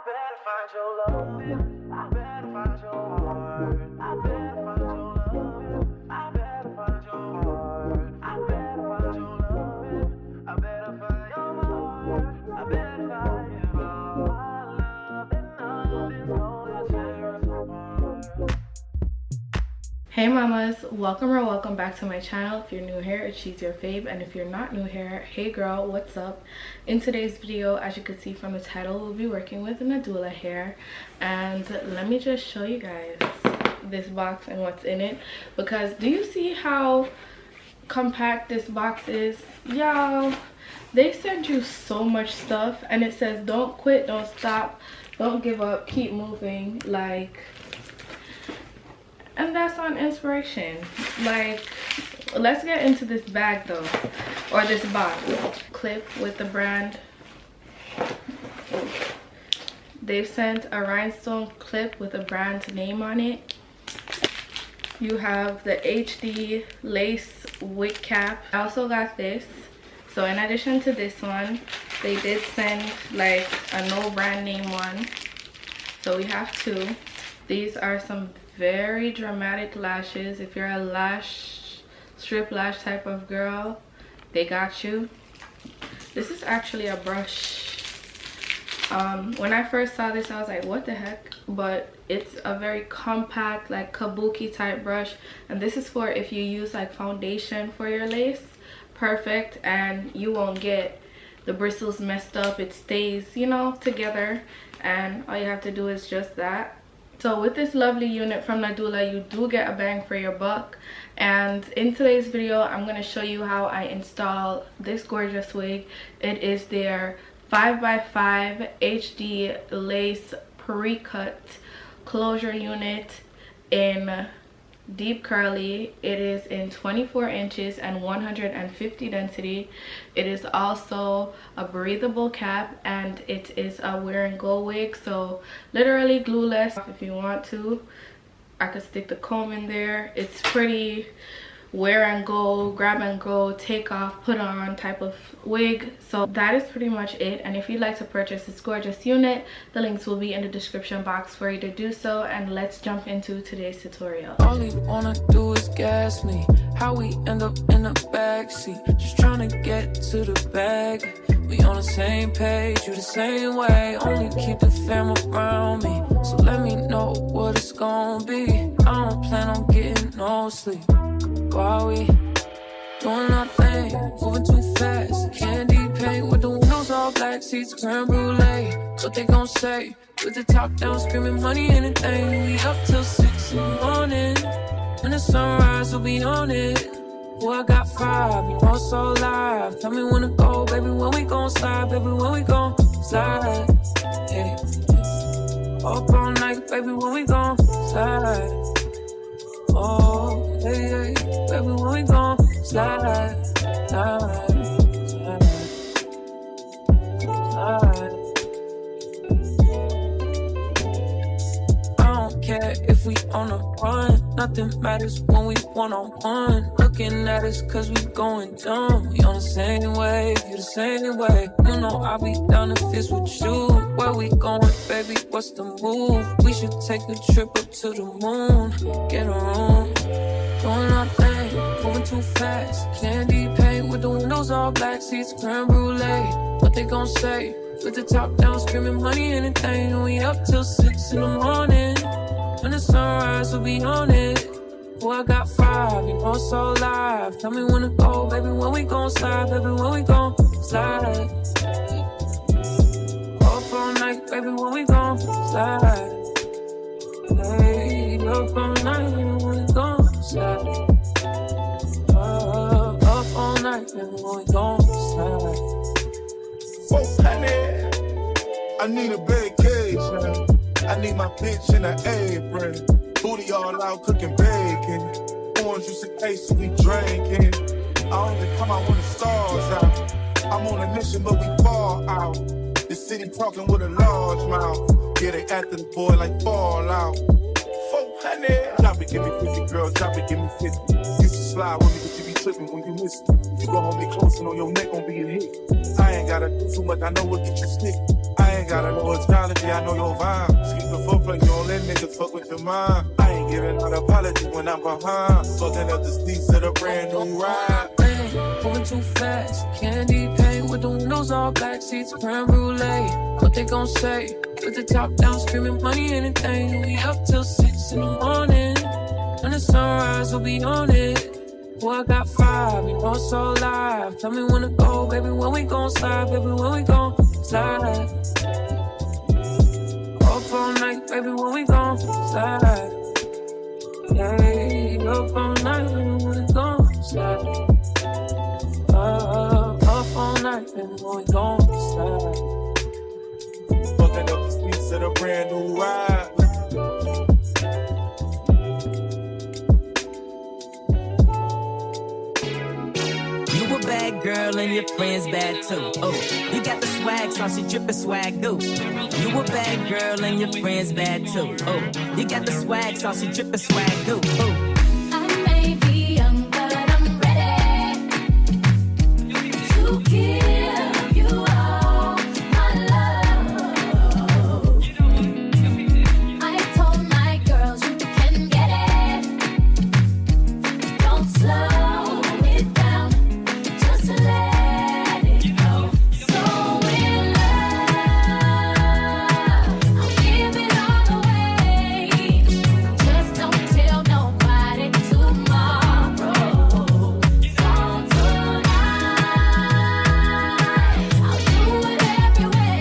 better find your love. I better find your heart. I better find your love. I better find your heart. I better find your love. I better find your heart. I better find you. My love and nothing gonna tear us apart. Hey mamas, welcome back to my channel. If you're new here, it's She's Your Fave, and if you're not new here, hey girl, what's up? In today's video, as you can see from the title, we'll be working with Nadula hair, and let me just show you guys this box and what's in it, because do you see how compact this box is? Y'all, they send you so much stuff, and it says don't quit, don't stop, don't give up, keep moving, like. And that's on inspiration. Like, let's get into this bag though, or this box. Clip with the brand. They've sent a rhinestone clip with a brand name on it. You have the HD lace wig cap. I also got this. So in addition to this one, they did send like a no brand name one. So we have two. These are some very dramatic lashes. If you're a strip lash type of girl, they got you. This is actually a brush. When I first saw this, I was like, what the heck? But it's a very compact, like kabuki type brush, and this is for if you use like foundation for your lace. Perfect, and you won't get the bristles messed up. It stays, you know, together, and all you have to do is just that. So with this lovely unit from Nadula, you do get a bang for your buck. And in today's video, I'm going to show you how I install this gorgeous wig. It is their 5x5 HD lace pre-cut closure unit in deep curly. It is in 24 inches and 150 density. It is also a breathable cap, and it is a wear-and-go wig, so literally glueless. If you want to, I could stick the comb in there. It's pretty wear-and-go, grab-and-go, take off, put on type of wig. So that is pretty much it. And if you'd like to purchase this gorgeous unit, the links will be in the description box for you to do so. And let's jump into today's tutorial. All you wanna do is gas me. How we end up in the backseat, just trying to get to the bag. We on the same page, you the same way. Only keep the fam around me, so let me know what it's gonna be. I don't plan on getting no sleep while we doing nothing, moving too fast. Candy paint with the windows all black, seats creme brulee. What they gon' say? With the top down, screaming money, anything. We up till 6 in the morning. When the sunrise, we'll be on it. Oh, I got 5, you know it's all live. Tell me when to go, baby, when we gon' slide, baby, when we gon' slide. Hey. Up all night, baby, when we gon' slide. Oh, hey, hey, baby, when we gon' slide, slide, slide, slide. I don't care if we on a run, nothing matters when we one-on-one. Looking at us cause we going dumb. We on the same wave, you the same way. You know I'll be down if it's with you. Where we going, baby, what's the move? We should take a trip up to the moon. Get a room, doing nothing, moving too fast. Candy paint with the windows all black, seats creme brulee. What they gon' say? With the top down, screaming money, anything. We up till 6 in the morning. When the sunrise, we'll be on it. Oh, I got 5, you know it's all live. Tell me when to go, baby, when we gon' slide, baby, when we gon' slide. Up all night, baby, when we gon' slide. Hey, up all night, baby, when we gon' slide. Up all night, baby, when we gon' slide. Oh, honey, I need a vacation. I need my bitch in an apron. Booty all out cooking bacon. Orange juice and ace, we drinking. I only come out when the stars out. I'm on a mission, but we fall out. The city talking with a large mouth. Yeah, they after the boy like Fallout. 400. Drop it, give me 50, girl. Drop it, give me 50. Used to slide with me, but you be tripping when you miss me. You gon' hold me close and on your neck gon' be a hit. I ain't gotta do too much, I know what get you stick. I ain't gotta know astrology, I know your vibe. Skip the footplay, you don't let niggas fuck with your mind. I ain't giving out apology when I'm behind. Fucking up the seats of the brand new ride. Moving too fast, candy paint with the windows all black, seats creme brulee. What they gon' say? With the top down, screaming money, anything. We up till 6 in the morning. When the sunrise, we'll be on it. Boy, I got 5, you know it's so live. Tell me when to go, baby, when we gon' slide, baby, when we gon' slide. Up all night, baby, when we gon' slide. Yeah, up all night, baby, when we gon' slide. Up all night, baby, when we gon' slide. Fucking up the streets of the brand new ride. You a bad girl and your friends bad too. Oh, you got the swag, saucy drippin' swag do. You a bad girl and your friends bad too. Oh, you got the swag, saucy drippin' swag do. Oh. I may be young, but I'm ready to give you all my love. I told my girls you can get it. Don't slow it down, just let it go. So in love, I'll give it all away. Just don't tell nobody tomorrow. So tonight, I'll do it every way.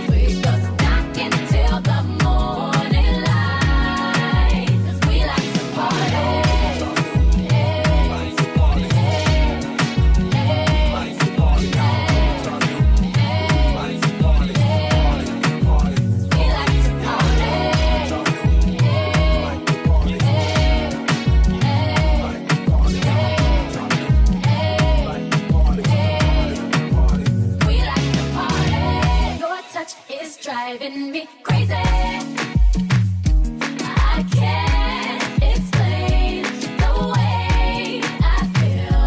Because I can tell the morning light. 'Cause we like to party. Your touch is driving me crazy. I can't explain the way I feel.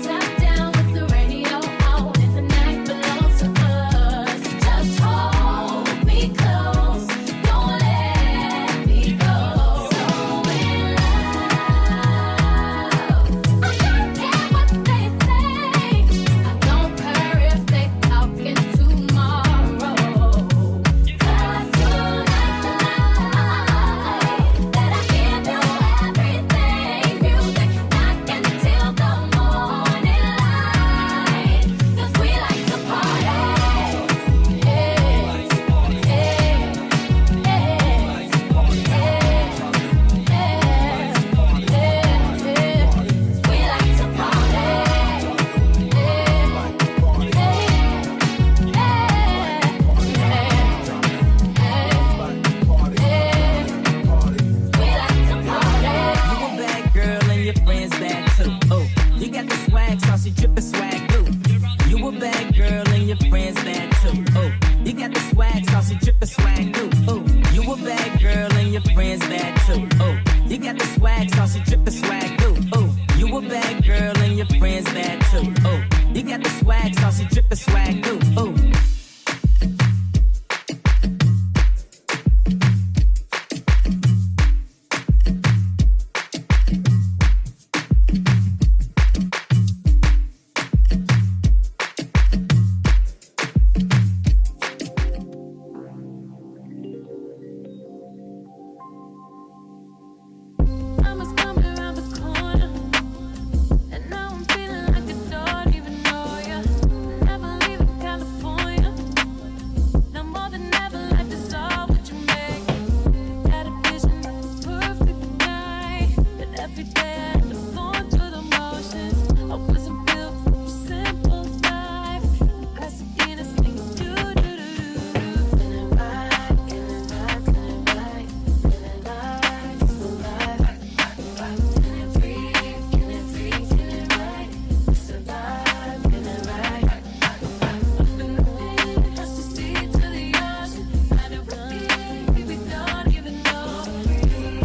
Top down with the radio on and the night belongs to us. Just hold me close, don't let me go. So in love, I don't care what they say. I don't care if they talking tomorrow. 'Cause tonight, that I give you everything. Music knock until the morning light. 'Cause we like to party. We like to You a bad girl and your friends bad too. Oh, you got the swag, saucy drippin' swag do. You a bad girl and your friends bad too. Oh, you got the swag, saucy drippin' swag do. Oh, you a bad girl and your friends bad too. Oh, you got the swag, saucy drippin' swag do. Oh, you a bad girl and your friends bad too. Oh, you got the swag, saucy drippin' swag do. Oh. Summer's coming around the corner, and now I'm feeling like I don't even know ya. Never leaving California, now more than ever, life is all what you make. Had a vision of the perfect night, but every day I had to going through the motions. I wasn't built for a simple life. Pasadena singing do do do do. Feeling right, feeling right, feeling right, feeling like it's alive. Feeling free, feeling right. It's alive, feeling right. Up in the wind, across the sea to the ocean. How did we don't even know.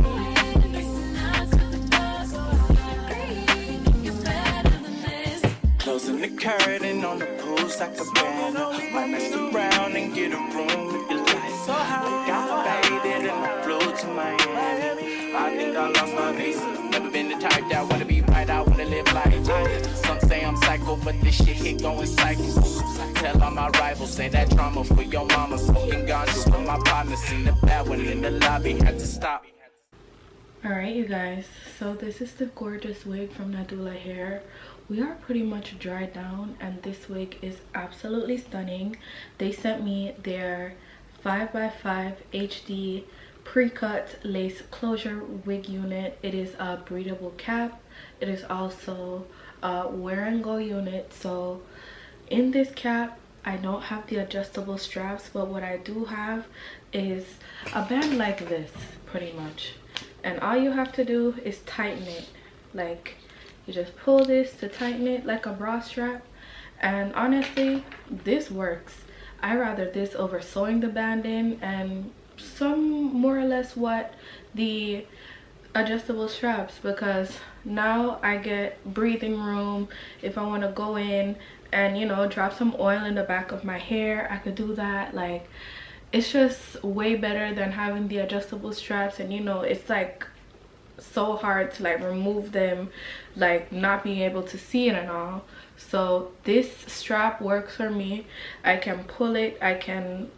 Wind racing out to the coast. Agree, you're better than this. Closing the curtain on the poolside cabana. Right next to get a room with the lights. Got faded and I flew to Miami. I think I lost my visa. Never been the type that wanna be right, I wanna live life. Some say I'm psycho, but this shit here going psycho. Tell all my rivals, say that drama for your mama. Smoking ganja with my partner, seen the bad one in the lobby, had to stop. Alright you guys, so this is the gorgeous wig from Nadula hair. We are pretty much dried down and this wig is absolutely stunning. They sent me their 5x5 HD pre-cut lace closure wig unit. It is a breathable cap. It is also a wear-and-go unit. So in this cap I don't have the adjustable straps, but what I do have is a band like this pretty much, and all you have to do is tighten it. Like, you just pull this to tighten it like a bra strap, and honestly this works. I rather this over sewing the band in and some more or less what the adjustable straps, because now I get breathing room. If I want to go in and, you know, drop some oil in the back of my hair, I could do that. Like, it's just way better than having the adjustable straps, and you know, it's like so hard to like remove them, like not being able to see it and all. So this strap works for me. I can pull it, I can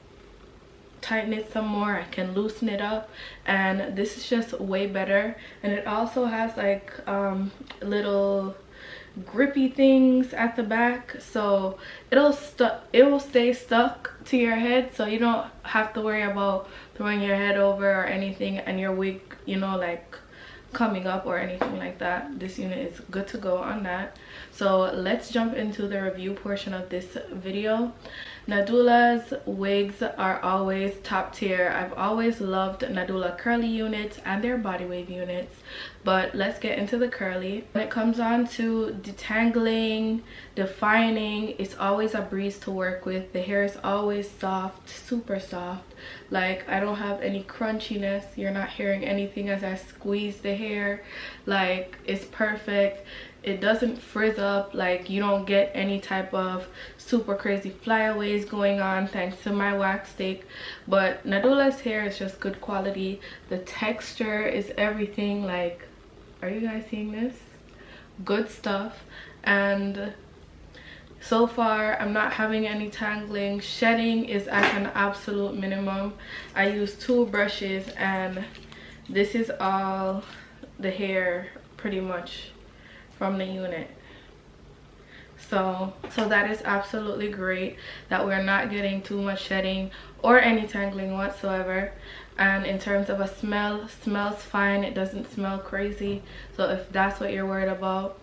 tighten it some more, I can loosen it up, and this is just way better. And it also has like little grippy things at the back, so it will stay stuck to your head, so you don't have to worry about throwing your head over or anything and your wig, you know, like coming up or anything like that. This unit is good to go on that. So let's jump into the review portion of this video. Nadula's wigs are always top tier. I've always loved Nadula curly units and their body wave units, but let's get into the curly. When it comes on to detangling, defining, it's always a breeze to work with. The hair is always soft, super soft. Like, I don't have any crunchiness. You're not hearing anything as I squeeze the hair. Like, it's perfect. It doesn't frizz up. Like, you don't get any type of super crazy flyaways going on thanks to my wax stick. But Nadula's hair is just good quality. The texture is everything. Like, are you guys seeing this? Good stuff. And so far I'm not having any tangling. Shedding is at an absolute minimum. I use 2 brushes and this is all the hair pretty much from the unit. So that is absolutely great that we're not getting too much shedding or any tangling whatsoever. And in terms of a smell, smells fine. It doesn't smell crazy. So if that's what you're worried about,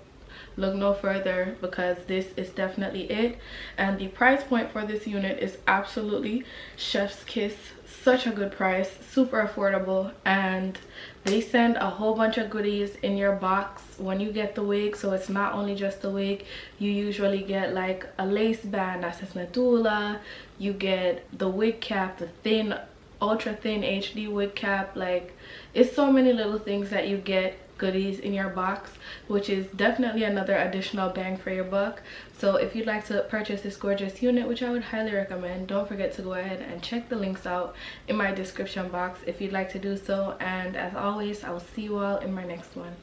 look no further, because this is definitely it. And the price point for this unit is absolutely chef's kiss. Such a good price, super affordable, and they send a whole bunch of goodies in your box when you get the wig. So it's not only just the wig. You usually get like a lace band that says Nadula. You get the wig cap, the thin, ultra thin HD wig cap. Like, it's so many little things that you get goodies in your box, which is definitely another additional bang for your buck. So if you'd like to purchase this gorgeous unit, which I would highly recommend, don't forget to go ahead and check the links out in my description box if you'd like to do so. And as always, I will see you all in my next one.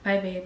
Bye babes.